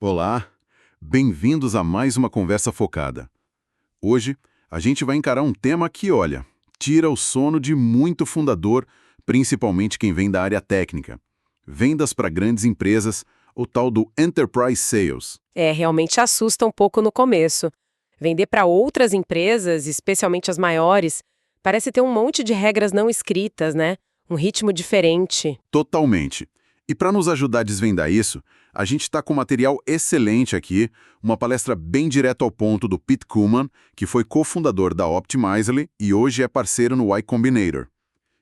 Olá, bem-vindos a mais uma conversa focada. Hoje, a gente vai encarar um tema que, olha, tira o sono de muito fundador, principalmente quem vem da área técnica. Vendas para grandes empresas, o tal do Enterprise Sales. Realmente assusta um pouco no começo. Vender para outras empresas, especialmente as maiores, parece ter um monte de regras não escritas, né? Um ritmo diferente. Totalmente. E para nos ajudar a desvendar isso, a gente está com material excelente aqui, uma palestra bem direto ao ponto do Pete Kuhlman, que foi cofundador da Optimizely e hoje é parceiro no Y Combinator.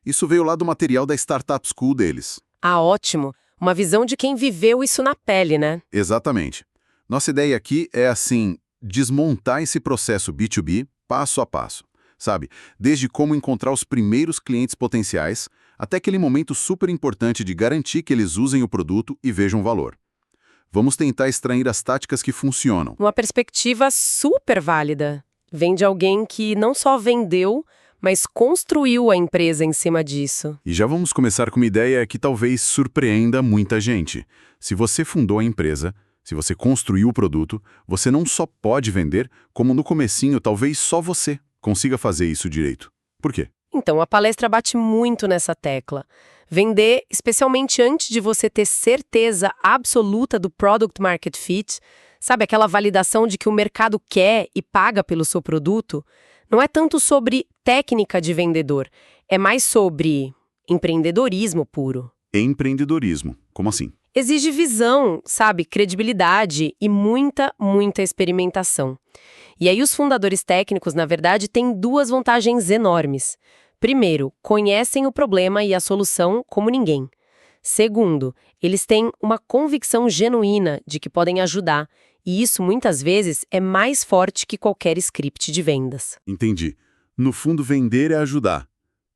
Isso veio lá do material da Startup School deles. Ah, ótimo. Uma visão de quem viveu isso na pele, né? Exatamente. Nossa ideia aqui é, assim, desmontar esse processo B2B passo a passo, sabe? Desde como encontrar os primeiros clientes potenciais, até aquele momento super importante de garantir que eles usem o produto e vejam valor. Vamos tentar extrair as táticas que funcionam. Uma perspectiva super válida. Vem de alguém que não só vendeu, mas construiu a empresa em cima disso. E já vamos começar com uma ideia que talvez surpreenda muita gente. Se você fundou a empresa, se você construiu o produto, você não só pode vender, como no comecinho talvez só você consiga fazer isso direito. Por quê? Então, a palestra bate muito nessa tecla. Vender, especialmente antes de você ter certeza absoluta do Product Market Fit, sabe aquela validação de que o mercado quer e paga pelo seu produto, não é tanto sobre técnica de vendedor, é mais sobre empreendedorismo puro. Empreendedorismo. Como assim? Exige visão, sabe, credibilidade e muita experimentação. E aí os fundadores técnicos, na verdade, têm duas vantagens enormes. Primeiro, conhecem o problema e a solução como ninguém. Segundo, eles têm uma convicção genuína de que podem ajudar, e isso muitas vezes é mais forte que qualquer script de vendas. Entendi. No fundo, vender é ajudar.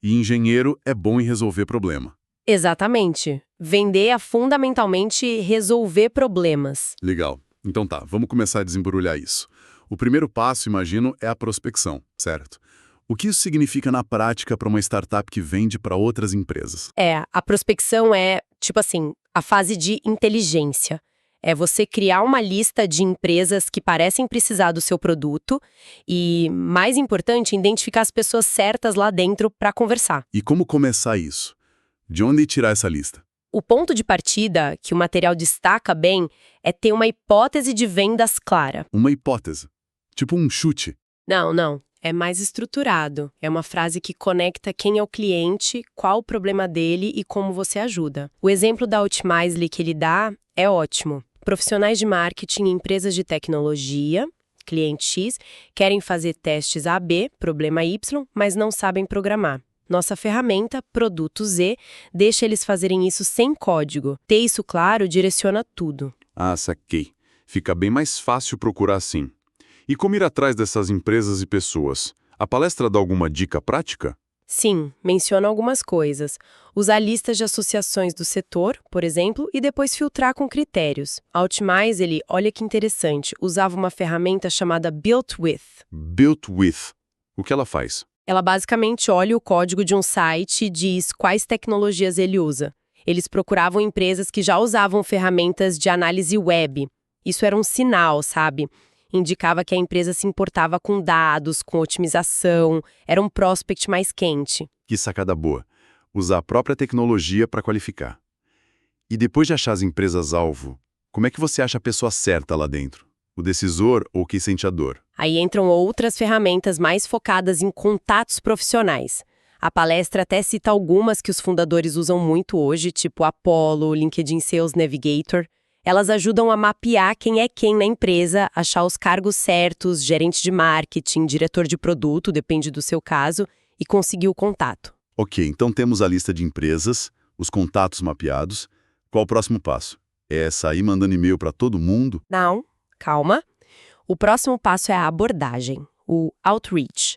E engenheiro é bom em resolver problema. Exatamente. Vender é fundamentalmente resolver problemas. Legal. Então tá, vamos começar a desembrulhar isso. O primeiro passo, imagino, é a prospecção, certo? O que isso significa na prática para uma startup que vende para outras empresas? A prospecção é, tipo assim, a fase de inteligência. É você criar uma lista de empresas que parecem precisar do seu produto e, mais importante, identificar as pessoas certas lá dentro para conversar. E como começar isso? De onde tirar essa lista? O ponto de partida, que o material destaca bem, é ter uma hipótese de vendas clara. Uma hipótese. Tipo um chute. Não. É mais estruturado. É uma frase que conecta quem é o cliente, qual o problema dele e como você ajuda. O exemplo da Optimizely que ele dá é ótimo. Profissionais de marketing em empresas de tecnologia, cliente X, querem fazer testes A/B, problema Y, mas não sabem programar. Nossa ferramenta, Produto Z, deixa eles fazerem isso sem código. Ter isso claro direciona tudo. Ah, saquei. Fica bem mais fácil procurar assim. E como ir atrás dessas empresas e pessoas? A palestra dá alguma dica prática? Sim, menciona algumas coisas. Usar listas de associações do setor, por exemplo, e depois filtrar com critérios. A Optimizely, olha que interessante, usava uma ferramenta chamada Built With. Built with. O que ela faz? Ela basicamente olha o código de um site e diz quais tecnologias ele usa. Eles procuravam empresas que já usavam ferramentas de análise web. Isso era um sinal, sabe? Indicava que a empresa se importava com dados, com otimização, era um prospect mais quente. Que sacada boa. Usar a própria tecnologia para qualificar. E depois de achar as empresas-alvo, como é que você acha a pessoa certa lá dentro? O decisor ou quem sente a dor? Aí entram outras ferramentas mais focadas em contatos profissionais. A palestra até cita algumas que os fundadores usam muito hoje, tipo Apollo, LinkedIn Sales Navigator. Elas ajudam a mapear quem é quem na empresa, achar os cargos certos, gerente de marketing, diretor de produto, depende do seu caso, e conseguir o contato. Ok, então temos a lista de empresas, os contatos mapeados. Qual o próximo passo? É sair mandando e-mail para todo mundo? Não, calma. O próximo passo é a abordagem, o outreach.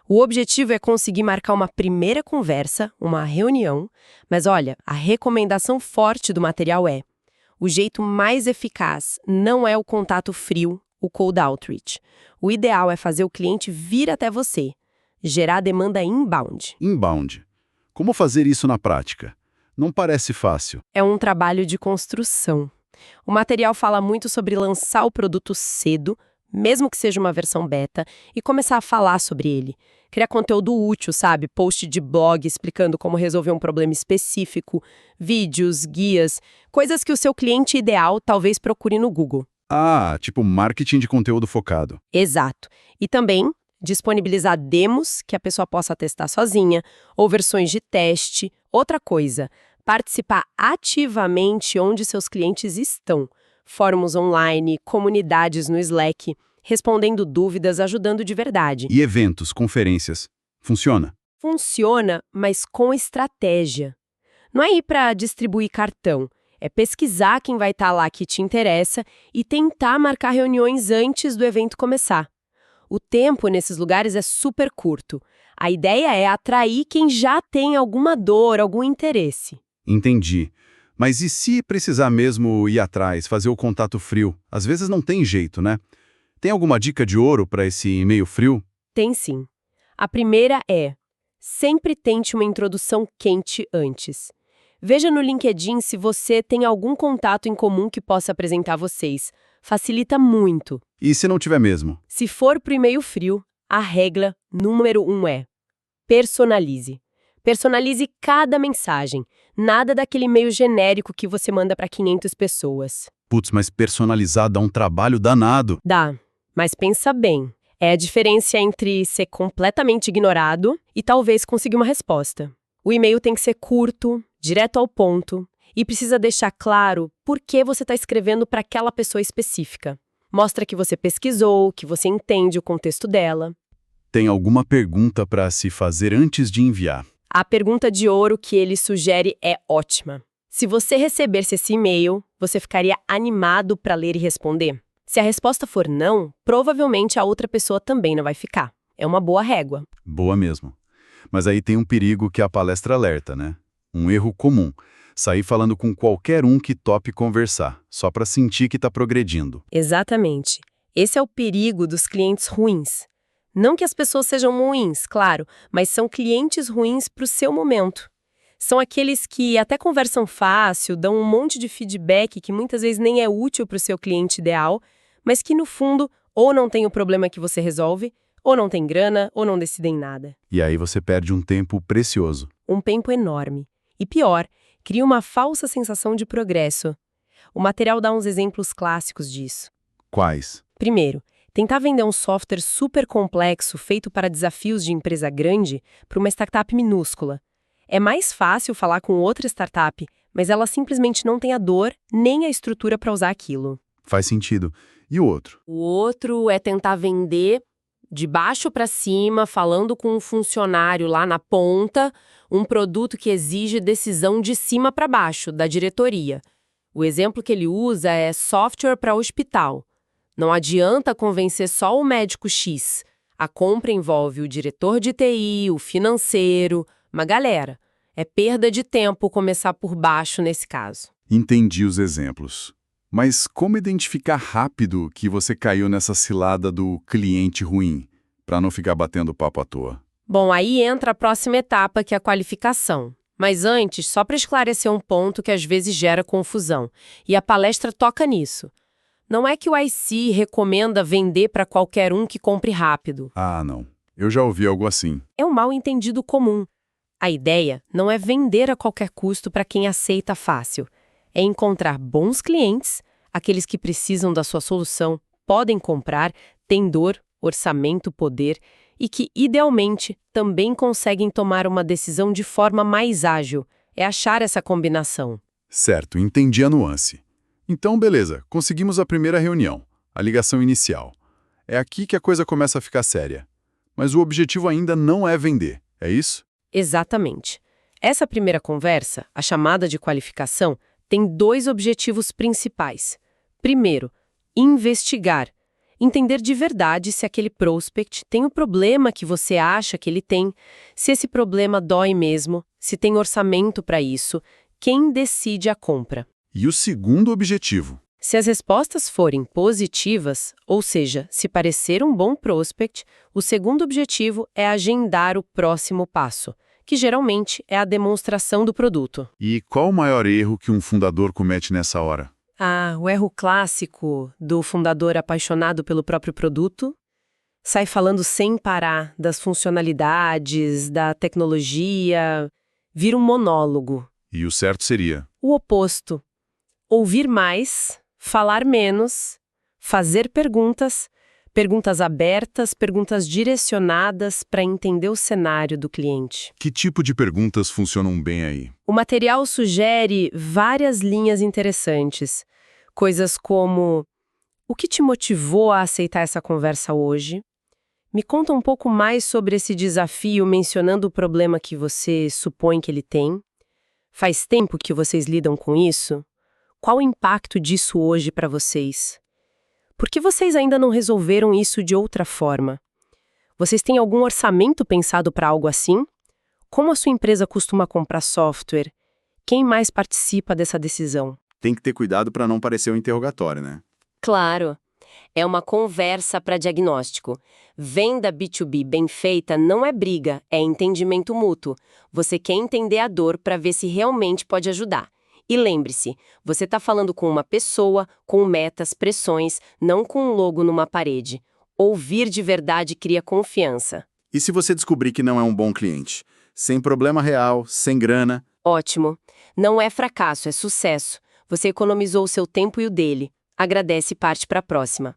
O objetivo é conseguir marcar uma primeira conversa, uma reunião, mas olha, a recomendação forte do material é: o jeito mais eficaz não é o contato frio, o cold outreach. O ideal é fazer o cliente vir até você, gerar demanda inbound. Inbound. Como fazer isso na prática? Não parece fácil. É um trabalho de construção. O material fala muito sobre lançar o produto cedo, mesmo que seja uma versão beta, e começar a falar sobre ele. Criar conteúdo útil, sabe? Post de blog explicando como resolver um problema específico, vídeos, guias, coisas que o seu cliente ideal talvez procure no Google. Ah, tipo marketing de conteúdo focado. Exato. E também disponibilizar demos que a pessoa possa testar sozinha, ou versões de teste. Outra coisa, participar ativamente onde seus clientes estão. Fóruns online, comunidades no Slack, respondendo dúvidas, ajudando de verdade. E eventos, conferências. Funciona? Funciona, mas com estratégia. Não é ir para distribuir cartão, é pesquisar quem vai estar lá que te interessa e tentar marcar reuniões antes do evento começar. O tempo nesses lugares é super curto. A ideia é atrair quem já tem alguma dor, algum interesse. Entendi. Mas e se precisar mesmo ir atrás, fazer o contato frio? Às vezes não tem jeito, né? Tem alguma dica de ouro para esse e-mail frio? Tem sim. A primeira é: sempre tente uma introdução quente antes. Veja no LinkedIn se você tem algum contato em comum que possa apresentar vocês. Facilita muito. E se não tiver mesmo? Se for para o e-mail frio, a regra número 1 é: personalize. Personalize cada mensagem. Nada daquele e-mail genérico que você manda para 500 pessoas. Putz, mas personalizar dá um trabalho danado. Dá, mas pensa bem. É a diferença entre ser completamente ignorado e talvez conseguir uma resposta. O e-mail tem que ser curto, direto ao ponto, e precisa deixar claro por que você está escrevendo para aquela pessoa específica. Mostra que você pesquisou, que você entende o contexto dela. Tem alguma pergunta para se fazer antes de enviar? A pergunta de ouro que ele sugere é ótima. Se você recebesse esse e-mail, você ficaria animado para ler e responder? Se a resposta for não, provavelmente a outra pessoa também não vai ficar. É uma boa régua. Boa mesmo. Mas aí tem um perigo que a palestra alerta, né? Um erro comum. Sair falando com qualquer um que tope conversar, só para sentir que está progredindo. Exatamente. Esse é o perigo dos clientes ruins. Não que as pessoas sejam ruins, claro, mas são clientes ruins para o seu momento. São aqueles que até conversam fácil, dão um monte de feedback que muitas vezes nem é útil para o seu cliente ideal, mas que no fundo ou não tem o problema que você resolve, ou não tem grana, ou não decidem nada. E aí você perde um tempo precioso. Um tempo enorme. E pior, cria uma falsa sensação de progresso. O material dá uns exemplos clássicos disso. Quais? Primeiro, tentar vender um software super complexo feito para desafios de empresa grande para uma startup minúscula. É mais fácil falar com outra startup, mas ela simplesmente não tem a dor nem a estrutura para usar aquilo. Faz sentido. E o outro? O outro é tentar vender de baixo para cima, falando com um funcionário lá na ponta, um produto que exige decisão de cima para baixo, da diretoria. O exemplo que ele usa é software para hospital. Não adianta convencer só o médico X. A compra envolve o diretor de TI, o financeiro, uma galera. É perda de tempo começar por baixo nesse caso. Entendi os exemplos. Mas como identificar rápido que você caiu nessa cilada do cliente ruim, para não ficar batendo papo à toa? Bom, aí entra a próxima etapa, que é a qualificação. Mas antes, só para esclarecer um ponto que às vezes gera confusão, e a palestra toca nisso. Não é que o IC recomenda vender para qualquer um que compre rápido. Ah, não. Eu já ouvi algo assim. É um mal-entendido comum. A ideia não é vender a qualquer custo para quem aceita fácil. É encontrar bons clientes, aqueles que precisam da sua solução, podem comprar, têm dor, orçamento, poder e que, idealmente, também conseguem tomar uma decisão de forma mais ágil. É achar essa combinação. Certo, entendi a nuance. Então, beleza, conseguimos a primeira reunião, a ligação inicial. É aqui que a coisa começa a ficar séria. Mas o objetivo ainda não é vender, é isso? Exatamente. Essa primeira conversa, a chamada de qualificação, tem 2 objetivos principais. Primeiro, investigar. Entender de verdade se aquele prospect tem o problema que você acha que ele tem, se esse problema dói mesmo, se tem orçamento para isso, quem decide a compra. E o segundo objetivo? Se as respostas forem positivas, ou seja, se parecer um bom prospect, o segundo objetivo é agendar o próximo passo, que geralmente é a demonstração do produto. E qual o maior erro que um fundador comete nessa hora? Ah, o erro clássico do fundador apaixonado pelo próprio produto, sai falando sem parar das funcionalidades, da tecnologia, vira um monólogo. E o certo seria? O oposto. Ouvir mais, falar menos, fazer perguntas, perguntas abertas, perguntas direcionadas para entender o cenário do cliente. Que tipo de perguntas funcionam bem aí? O material sugere várias linhas interessantes. Coisas como: o que te motivou a aceitar essa conversa hoje? Me conta um pouco mais sobre esse desafio, mencionando o problema que você supõe que ele tem. Faz tempo que vocês lidam com isso? Qual o impacto disso hoje para vocês? Por que vocês ainda não resolveram isso de outra forma? Vocês têm algum orçamento pensado para algo assim? Como a sua empresa costuma comprar software? Quem mais participa dessa decisão? Tem que ter cuidado para não parecer um interrogatório, né? Claro, é uma conversa para diagnóstico. Venda B2B bem feita não é briga, é entendimento mútuo. Você quer entender a dor para ver se realmente pode ajudar. E lembre-se, você está falando com uma pessoa, com metas, pressões, não com um logo numa parede. Ouvir de verdade cria confiança. E se você descobrir que não é um bom cliente? Sem problema real, sem grana? Ótimo. Não é fracasso, é sucesso. Você economizou o seu tempo e o dele. Agradece e parte para a próxima.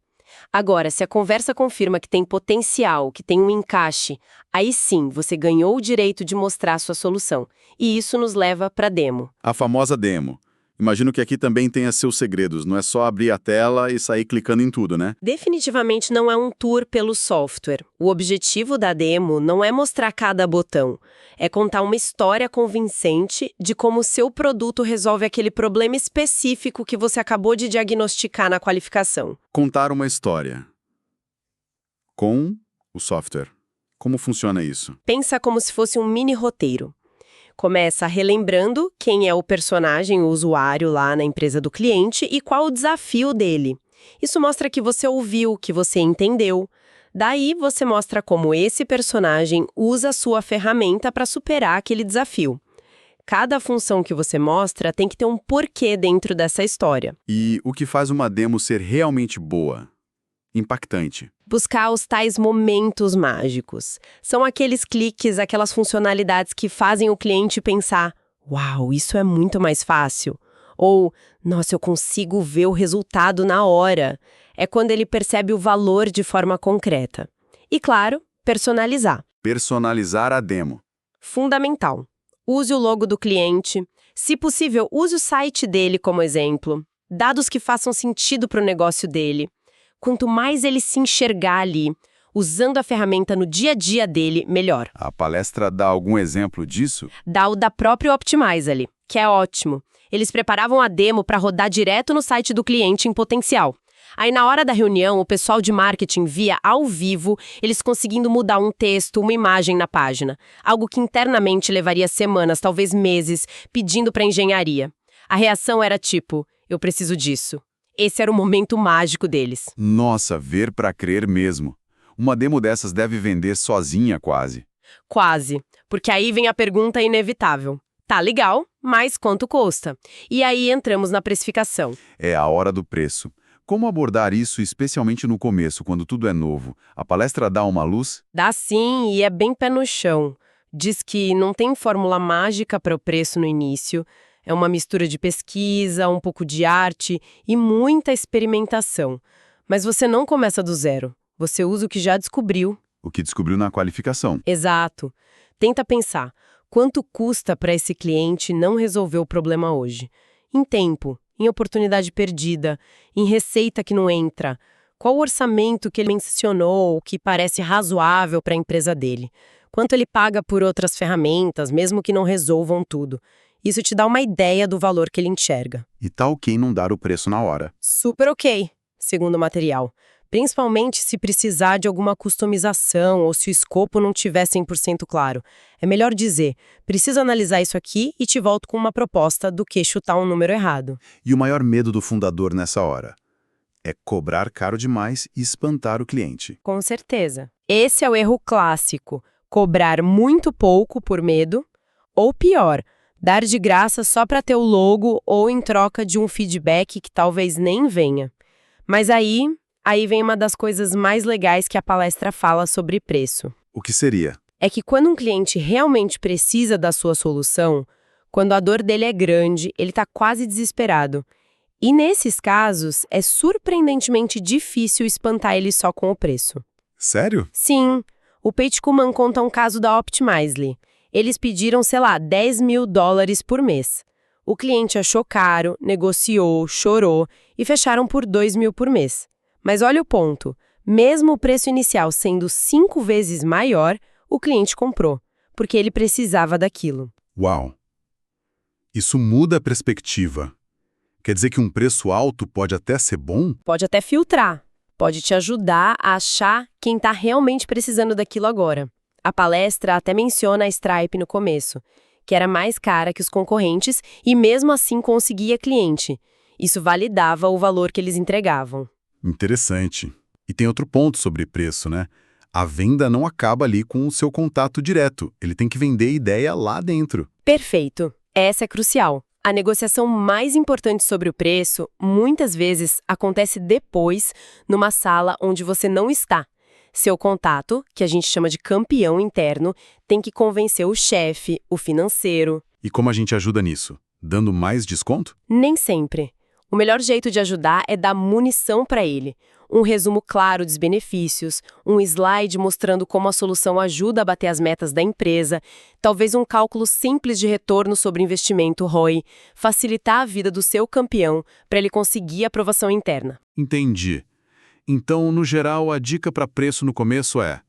Agora, se a conversa confirma que tem potencial, que tem um encaixe, aí sim você ganhou o direito de mostrar sua solução. E isso nos leva para a demo. A famosa demo. Imagino que aqui também tenha seus segredos, não é só abrir a tela e sair clicando em tudo, né? Definitivamente não é um tour pelo software. O objetivo da demo não é mostrar cada botão. É contar uma história convincente de como o seu produto resolve aquele problema específico que você acabou de diagnosticar na qualificação. Contar uma história. Com o software. Como funciona isso? Pensa como se fosse um mini roteiro. Começa relembrando quem é o personagem, o usuário lá na empresa do cliente e qual o desafio dele. Isso mostra que você ouviu, que você entendeu. Daí você mostra como esse personagem usa a sua ferramenta para superar aquele desafio. Cada função que você mostra tem que ter um porquê dentro dessa história. E o que faz uma demo ser realmente boa? Impactante. Buscar os tais momentos mágicos. São aqueles cliques, aquelas funcionalidades que fazem o cliente pensar: uau, isso é muito mais fácil. Ou, nossa, eu consigo ver o resultado na hora. É quando ele percebe o valor de forma concreta. E, claro, personalizar. Personalizar a demo. Fundamental. Use o logo do cliente. Se possível, use o site dele como exemplo. Dados que façam sentido para o negócio dele. Quanto mais ele se enxergar ali, usando a ferramenta no dia a dia dele, melhor. A palestra dá algum exemplo disso? Dá o da própria Optimizely, que é ótimo. Eles preparavam a demo para rodar direto no site do cliente em potencial. Aí na hora da reunião, o pessoal de marketing via ao vivo eles conseguindo mudar um texto, uma imagem na página. Algo que internamente levaria semanas, talvez meses, pedindo para engenharia. A reação era tipo: eu preciso disso. Esse era o momento mágico deles. Nossa, ver pra crer mesmo. Uma demo dessas deve vender sozinha quase. Quase. Porque aí vem a pergunta inevitável. Tá legal, mas quanto custa? E aí entramos na precificação. É a hora do preço. Como abordar isso, especialmente no começo, quando tudo é novo? A palestra dá uma luz? Dá sim, e é bem pé no chão. Diz que não tem fórmula mágica para o preço no início. É uma mistura de pesquisa, um pouco de arte e muita experimentação. Mas você não começa do zero. Você usa o que já descobriu. O que descobriu na qualificação. Exato. Tenta pensar, quanto custa para esse cliente não resolver o problema hoje? Em tempo, em oportunidade perdida, em receita que não entra. Qual o orçamento que ele mencionou que parece razoável para a empresa dele? Quanto ele paga por outras ferramentas, mesmo que não resolvam tudo? Isso te dá uma ideia do valor que ele enxerga. E tá ok não dar o preço na hora. Super ok, segundo o material. Principalmente se precisar de alguma customização ou se o escopo não tiver 100% claro. É melhor dizer, preciso analisar isso aqui e te volto com uma proposta do que chutar um número errado. E o maior medo do fundador nessa hora? É cobrar caro demais e espantar o cliente. Com certeza. Esse é o erro clássico. Cobrar muito pouco por medo, ou pior, Dar de graça só para ter o logo ou em troca de um feedback que talvez nem venha. Mas aí vem uma das coisas mais legais que a palestra fala sobre preço. O que seria? É que quando um cliente realmente precisa da sua solução, quando a dor dele é grande, ele está quase desesperado. E nesses casos, é surpreendentemente difícil espantar ele só com o preço. Sério? Sim, o Pete Kuhlman conta um caso da Optimizely. Eles pediram, sei lá, $10.000 por mês. O cliente achou caro, negociou, chorou e fecharam por $2.000 por mês. Mas olha o ponto, mesmo o preço inicial sendo 5 vezes maior, o cliente comprou, porque ele precisava daquilo. Uau! Isso muda a perspectiva. Quer dizer que um preço alto pode até ser bom? Pode até filtrar, pode te ajudar a achar quem está realmente precisando daquilo agora. A palestra até menciona a Stripe no começo, que era mais cara que os concorrentes e mesmo assim conseguia cliente. Isso validava o valor que eles entregavam. Interessante. E tem outro ponto sobre preço, né? A venda não acaba ali com o seu contato direto. Ele tem que vender a ideia lá dentro. Perfeito. Essa é crucial. A negociação mais importante sobre o preço, muitas vezes, acontece depois, numa sala onde você não está. Seu contato, que a gente chama de campeão interno, tem que convencer o chefe, o financeiro. E como a gente ajuda nisso? Dando mais desconto? Nem sempre. O melhor jeito de ajudar é dar munição para ele. Um resumo claro dos benefícios, um slide mostrando como a solução ajuda a bater as metas da empresa, talvez um cálculo simples de retorno sobre investimento ROI, facilitar a vida do seu campeão para ele conseguir aprovação interna. Entendi. Então, no geral, a dica para preço no começo é: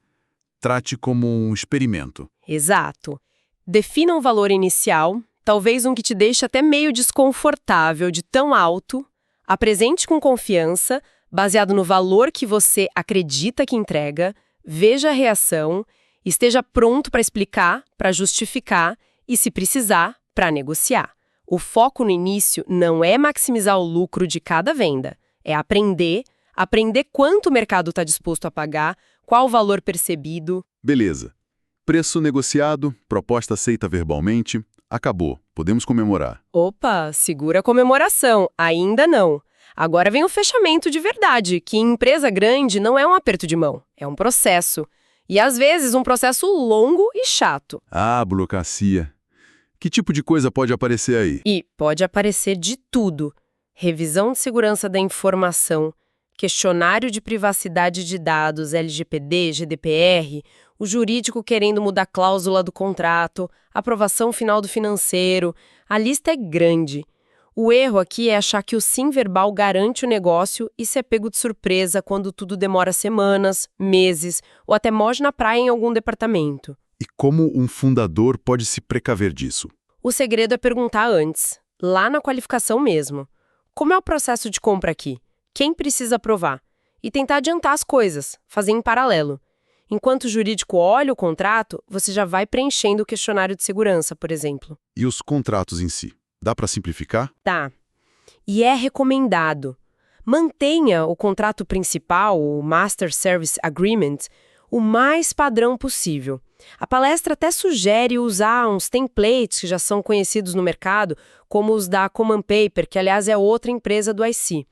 trate como um experimento. Exato. Defina um valor inicial, talvez um que te deixe até meio desconfortável de tão alto, apresente com confiança, baseado no valor que você acredita que entrega, veja a reação, esteja pronto para explicar, para justificar e, se precisar, para negociar. O foco no início não é maximizar o lucro de cada venda, é aprender quanto o mercado está disposto a pagar, qual o valor percebido. Beleza. Preço negociado, proposta aceita verbalmente, acabou. Podemos comemorar. Opa, segura a comemoração, ainda não. Agora vem o fechamento de verdade, que em empresa grande não é um aperto de mão, é um processo. E às vezes um processo longo e chato. Ah, burocracia. Que tipo de coisa pode aparecer aí? E pode aparecer de tudo. Revisão de segurança da informação, questionário de privacidade de dados LGPD, GDPR, o jurídico querendo mudar a cláusula do contrato, aprovação final do financeiro. A lista é grande. O erro aqui é achar que o sim verbal garante o negócio e ser pego de surpresa quando tudo demora semanas, meses ou até morre na praia em algum departamento. E como um fundador pode se precaver disso? O segredo é perguntar antes, lá na qualificação mesmo. Como é o processo de compra aqui? Quem precisa aprovar? E tentar adiantar as coisas, fazer em paralelo. Enquanto o jurídico olha o contrato, você já vai preenchendo o questionário de segurança, por exemplo. E os contratos em si? Dá para simplificar? Tá. E é recomendado. Mantenha o contrato principal, o Master Service Agreement, o mais padrão possível. A palestra até sugere usar uns templates que já são conhecidos no mercado, como os da Common Paper, que aliás é outra empresa do IC.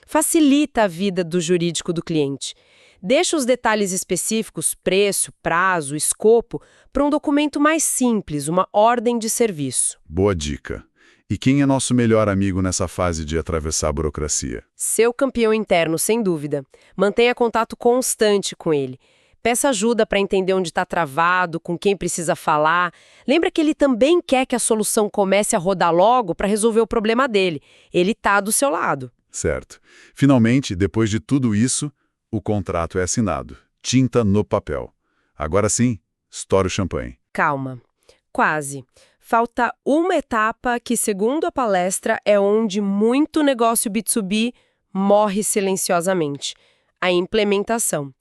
Facilita a vida do jurídico do cliente. Deixa os detalhes específicos, preço, prazo, escopo, para um documento mais simples, uma ordem de serviço. Boa dica. E quem é nosso melhor amigo nessa fase de atravessar a burocracia? Seu campeão interno, sem dúvida. Mantenha contato constante com ele. Peça ajuda para entender onde está travado, com quem precisa falar. Lembra que ele também quer que a solução comece a rodar logo para resolver o problema dele. Ele está do seu lado. Certo. Finalmente, depois de tudo isso, o contrato é assinado. Tinta no papel. Agora sim, estoura o champanhe. Calma. Quase. Falta uma etapa que, segundo a palestra, é onde muito negócio B2B morre silenciosamente. A implementação.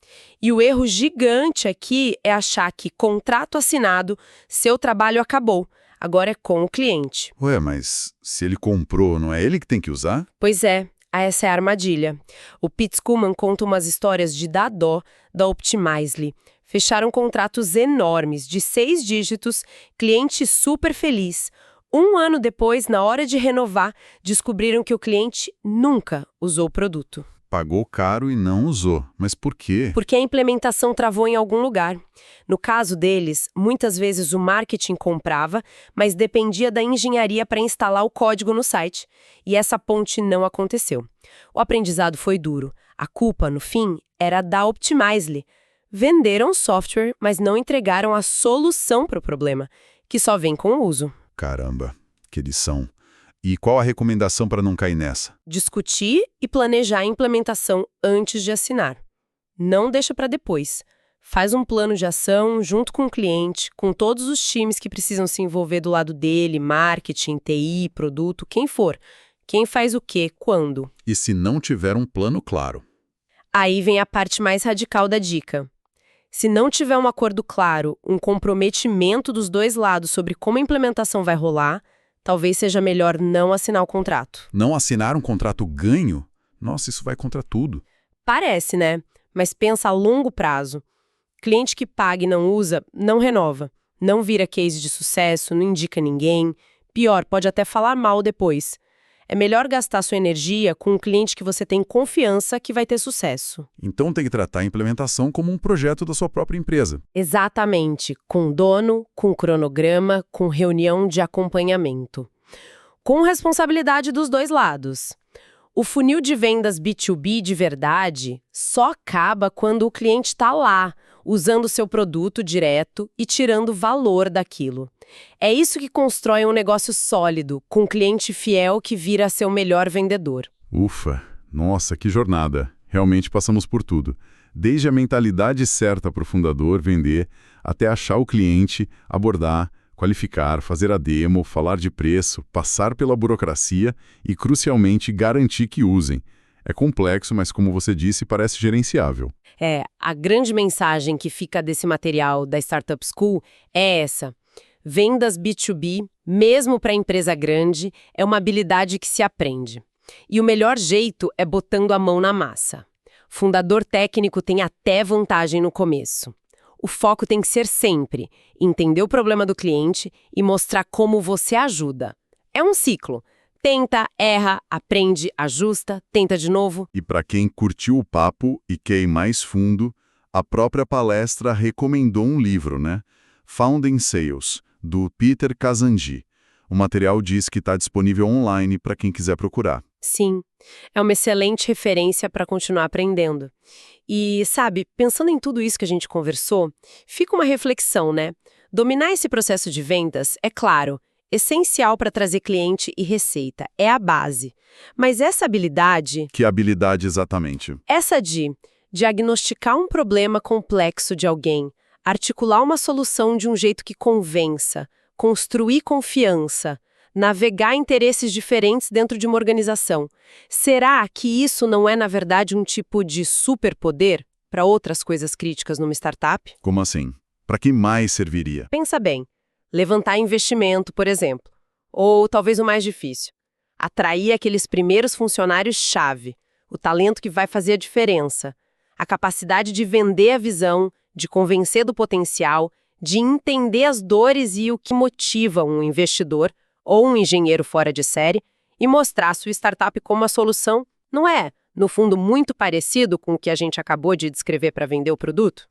E o erro gigante aqui é achar que, contrato assinado, seu trabalho acabou. Agora é com o cliente. Ué, mas se ele comprou, não é ele que tem que usar? Pois é, essa é a armadilha. O Pete Kuhlman conta umas histórias de dar dó da Optimizely. Fecharam contratos enormes, de 6 dígitos, cliente super feliz. Um ano depois, na hora de renovar, descobriram que o cliente nunca usou o produto. Pagou caro e não usou. Mas por quê? Porque a implementação travou em algum lugar. No caso deles, muitas vezes o marketing comprava, mas dependia da engenharia para instalar o código no site. E essa ponte não aconteceu. O aprendizado foi duro. A culpa, no fim, era da Optimizely. Venderam software, mas não entregaram a solução para o problema, que só vem com o uso. Caramba, que lição. E qual a recomendação para não cair nessa? Discutir e planejar a implementação antes de assinar. Não deixa para depois. Faz um plano de ação junto com o cliente, com todos os times que precisam se envolver do lado dele, marketing, TI, produto, quem for. Quem faz o quê, quando. E se não tiver um plano claro? Aí vem a parte mais radical da dica. Se não tiver um acordo claro, um comprometimento dos dois lados sobre como a implementação vai rolar, talvez seja melhor não assinar o contrato. Não assinar um contrato ganho? Nossa, isso vai contra tudo. Parece, né? Mas pensa a longo prazo. Cliente que paga e não usa, não renova. Não vira case de sucesso, não indica ninguém. Pior, pode até falar mal depois. É melhor gastar sua energia com um cliente que você tem confiança que vai ter sucesso. Então tem que tratar a implementação como um projeto da sua própria empresa. Exatamente, com dono, com cronograma, com reunião de acompanhamento. Com responsabilidade dos dois lados. O funil de vendas B2B de verdade só acaba quando o cliente está lá, usando o seu produto direto e tirando valor daquilo. É isso que constrói um negócio sólido, com um cliente fiel que vira seu melhor vendedor. Ufa, nossa, que jornada. Realmente passamos por tudo. Desde a mentalidade certa para o fundador vender, até achar o cliente, abordar, qualificar, fazer a demo, falar de preço, passar pela burocracia e, crucialmente, garantir que usem. É complexo, mas como você disse, parece gerenciável. A grande mensagem que fica desse material da Startup School é essa. Vendas B2B, mesmo para empresa grande, é uma habilidade que se aprende. E o melhor jeito é botando a mão na massa. Fundador técnico tem até vantagem no começo. O foco tem que ser sempre entender o problema do cliente e mostrar como você ajuda. É um ciclo. Tenta, erra, aprende, ajusta, tenta de novo. E para quem curtiu o papo e quer ir mais fundo, a própria palestra recomendou um livro, né? Founding Sales, do Peter Kazanji. O material diz que está disponível online para quem quiser procurar. Sim, é uma excelente referência para continuar aprendendo. E, sabe, pensando em tudo isso que a gente conversou, fica uma reflexão, né? Dominar esse processo de vendas, é claro, essencial para trazer cliente e receita, é a base. Mas essa habilidade... Que habilidade exatamente? Essa de diagnosticar um problema complexo de alguém, articular uma solução de um jeito que convença, construir confiança, navegar interesses diferentes dentro de uma organização. Será que isso não é, na verdade, um tipo de superpoder para outras coisas críticas numa startup? Como assim? Para que mais serviria? Pensa bem. Levantar investimento, por exemplo. Ou talvez o mais difícil. Atrair aqueles primeiros funcionários-chave. O talento que vai fazer a diferença. A capacidade de vender a visão, de convencer do potencial, de entender as dores e o que motiva um investidor ou um engenheiro fora de série e mostrar a sua startup como uma solução, não é, no fundo, muito parecido com o que a gente acabou de descrever para vender o produto?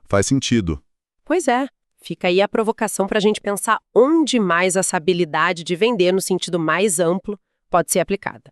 Faz sentido. Pois é. Fica aí a provocação para a gente pensar onde mais essa habilidade de vender no sentido mais amplo pode ser aplicada.